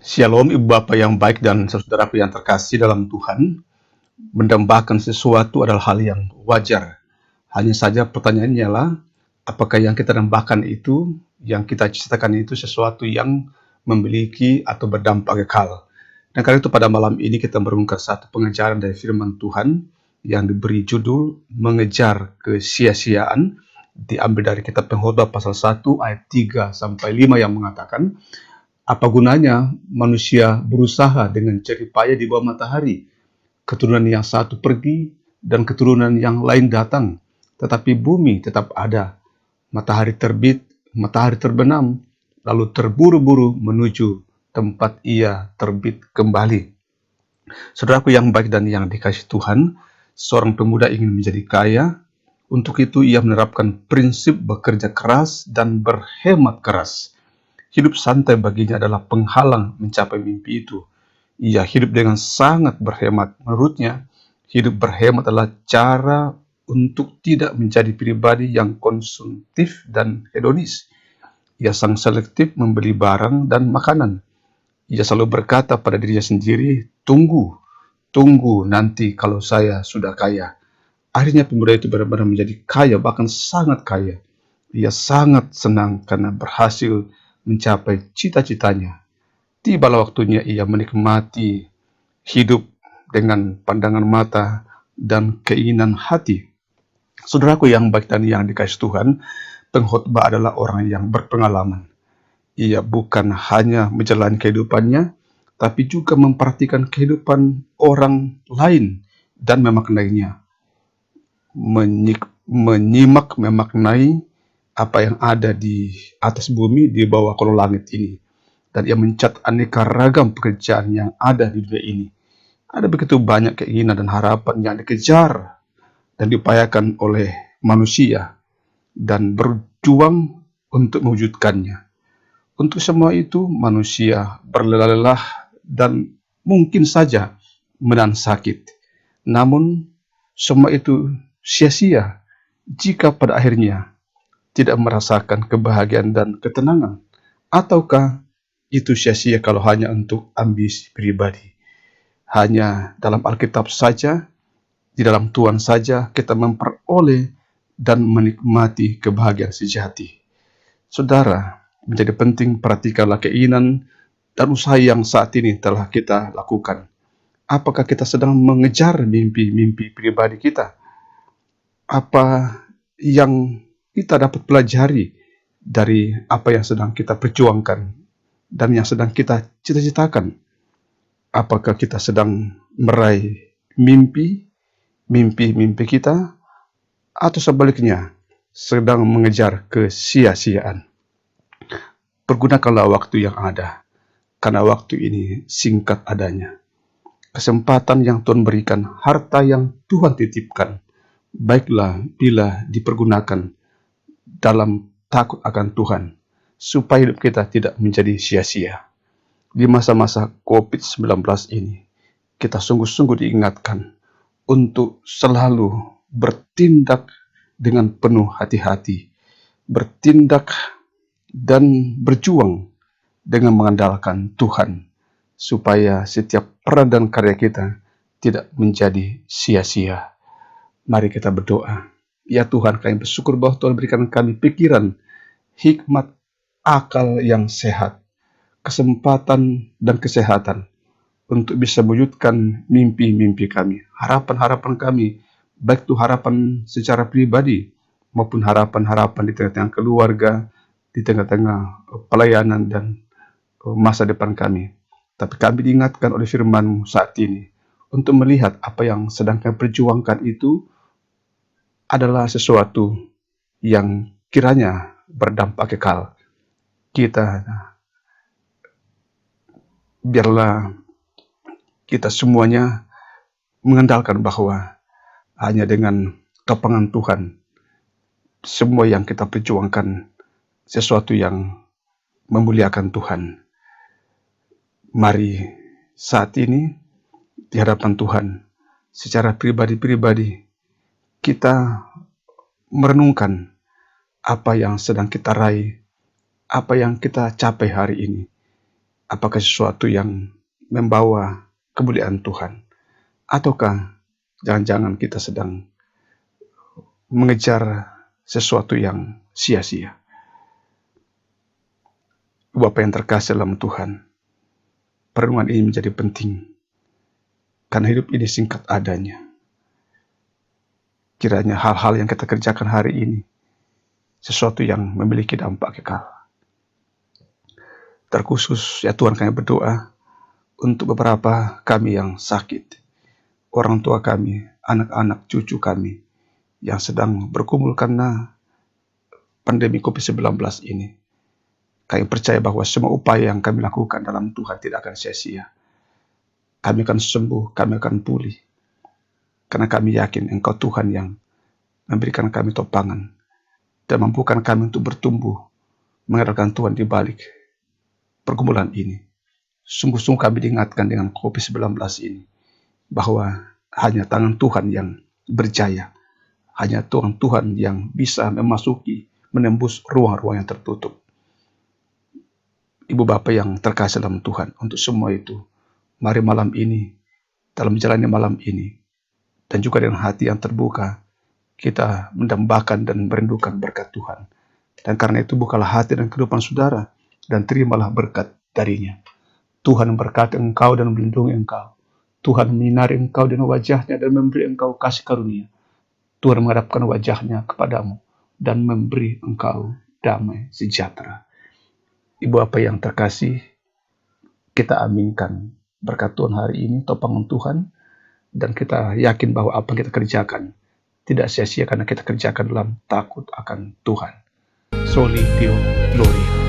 Shalom Ibu Bapak yang baik dan saudaraku yang terkasih dalam Tuhan. Mendambakan sesuatu adalah hal yang wajar. Hanya saja pertanyaannya ialah, apakah yang kita dambakan itu, yang kita ciptakan itu sesuatu yang memiliki atau berdampak kekal. Dan karena itu pada malam ini kita merenungkan satu pengajaran dari firman Tuhan yang diberi judul Mengejar Kesia-siaan, diambil dari kitab Pengkhotbah pasal 1 ayat 3 sampai 5 yang mengatakan, apa gunanya manusia berusaha dengan jerih payah di bawah matahari? Keturunan yang satu pergi dan keturunan yang lain datang, tetapi bumi tetap ada. Matahari terbit, matahari terbenam, lalu terburu-buru menuju tempat ia terbit kembali. Saudaraku yang baik dan yang dikasihi Tuhan, seorang pemuda ingin menjadi kaya. Untuk itu ia menerapkan prinsip bekerja keras dan berhemat keras. Hidup santai baginya adalah penghalang mencapai mimpi itu. Ia hidup dengan sangat berhemat. Menurutnya, hidup berhemat adalah cara untuk tidak menjadi pribadi yang konsumtif dan hedonis. Ia sangat selektif membeli barang dan makanan. Ia selalu berkata pada dirinya sendiri, tunggu nanti kalau saya sudah kaya. Akhirnya pemuda itu benar-benar menjadi kaya, bahkan sangat kaya. Ia sangat senang karena berhasil mencapai cita-citanya. Tibalah waktunya ia menikmati hidup dengan pandangan mata dan keinginan hati. Saudaraku yang baik dan yang dikasihi Tuhan, pengkhotbah adalah orang yang berpengalaman. Ia bukan hanya menjalani kehidupannya, tapi juga memperhatikan kehidupan orang lain dan memaknainya. Menyimak, memaknai apa yang ada di atas bumi, di bawah kolong langit ini. Dan ia mencatat aneka ragam pekerjaan yang ada di dunia ini. Ada begitu banyak keinginan dan harapan yang dikejar dan diupayakan oleh manusia dan berjuang untuk mewujudkannya. Untuk semua itu manusia berlelah-lelah dan mungkin saja menahan sakit. Namun semua itu sia-sia jika pada akhirnya tidak merasakan kebahagiaan dan ketenangan. Ataukah itu sia-sia kalau hanya untuk ambisi pribadi? Hanya dalam Alkitab saja, di dalam Tuhan saja kita memperoleh dan menikmati kebahagiaan sejati. Saudara, menjadi penting perhatikanlah keinginan dan usaha yang saat ini telah kita lakukan. Apakah kita sedang mengejar mimpi-mimpi pribadi kita? Apa yang kita dapat pelajari dari apa yang sedang kita perjuangkan dan yang sedang kita cita-citakan? Apakah kita sedang meraih mimpi kita, atau sebaliknya sedang mengejar kesia-siaan? Pergunakanlah waktu yang ada, karena waktu ini singkat adanya. Kesempatan yang Tuhan berikan, harta yang Tuhan titipkan, baiklah bila dipergunakan dalam takut akan Tuhan, supaya hidup kita tidak menjadi sia-sia. Di masa-masa COVID-19 ini, kita sungguh-sungguh diingatkan untuk selalu bertindak dengan penuh hati-hati, bertindak dan berjuang dengan mengandalkan Tuhan, supaya setiap peran dan karya kita tidak menjadi sia-sia. Mari kita berdoa. Ya Tuhan, kami bersyukur bahwa Tuhan berikan kami pikiran, hikmat, akal yang sehat, kesempatan dan kesehatan untuk bisa mewujudkan mimpi-mimpi kami, harapan-harapan kami, baik itu harapan secara pribadi maupun harapan-harapan di tengah-tengah keluarga, di tengah-tengah pelayanan dan masa depan kami. Tapi kami diingatkan oleh firman-Mu saat ini untuk melihat apa yang sedang kami perjuangkan itu adalah sesuatu yang kiranya berdampak kekal. Biarlah kita semuanya mengandalkan bahwa hanya dengan topangan Tuhan, semua yang kita perjuangkan sesuatu yang memuliakan Tuhan. Mari saat ini di hadapan Tuhan, secara pribadi-pribadi, kita merenungkan apa yang sedang kita raih, apa yang kita capai hari ini. Apakah sesuatu yang membawa kemuliaan Tuhan? Ataukah jangan-jangan kita sedang mengejar sesuatu yang sia-sia? Bapak yang terkasih dalam Tuhan, perenungan ini menjadi penting karena hidup ini singkat adanya. Kiranya hal-hal yang kita kerjakan hari ini sesuatu yang memiliki dampak kekal. Terkhusus ya Tuhan, kami berdoa untuk beberapa kami yang sakit, orang tua kami, anak-anak, cucu kami yang sedang bergumul karena pandemi COVID-19 ini. Kami percaya bahwa semua upaya yang kami lakukan dalam Tuhan tidak akan sia-sia. Kami akan sembuh, kami akan pulih. Karena kami yakin Engkau Tuhan yang memberikan kami topangan dan mampukan kami untuk bertumbuh, mengandalkan Tuhan di balik pergumulan ini. Sungguh-sungguh kami diingatkan dengan COVID-19 ini, bahwa hanya tangan Tuhan yang berjaya. Hanya Tuhan yang bisa memasuki, menembus ruang-ruang yang tertutup. Ibu Bapak yang terkasih dalam Tuhan, untuk semua itu, mari malam ini, dalam menjalani malam ini, dan juga dengan hati yang terbuka, kita mendambakan dan merindukan berkat Tuhan. Dan karena itu bukalah hati dan kehidupan saudara, dan terimalah berkat darinya. Tuhan memberkati engkau dan melindungi engkau. Tuhan menyinari engkau dengan wajahnya dan memberi engkau kasih karunia. Tuhan menghadapkan wajahnya kepadamu dan memberi engkau damai sejahtera. Ibu apa yang terkasih, kita aminkan berkat Tuhan hari ini, topangan Tuhan, dan kita yakin bahwa apa yang kita kerjakan tidak sia-sia karena kita kerjakan dalam takut akan Tuhan. Soli Deo Gloria.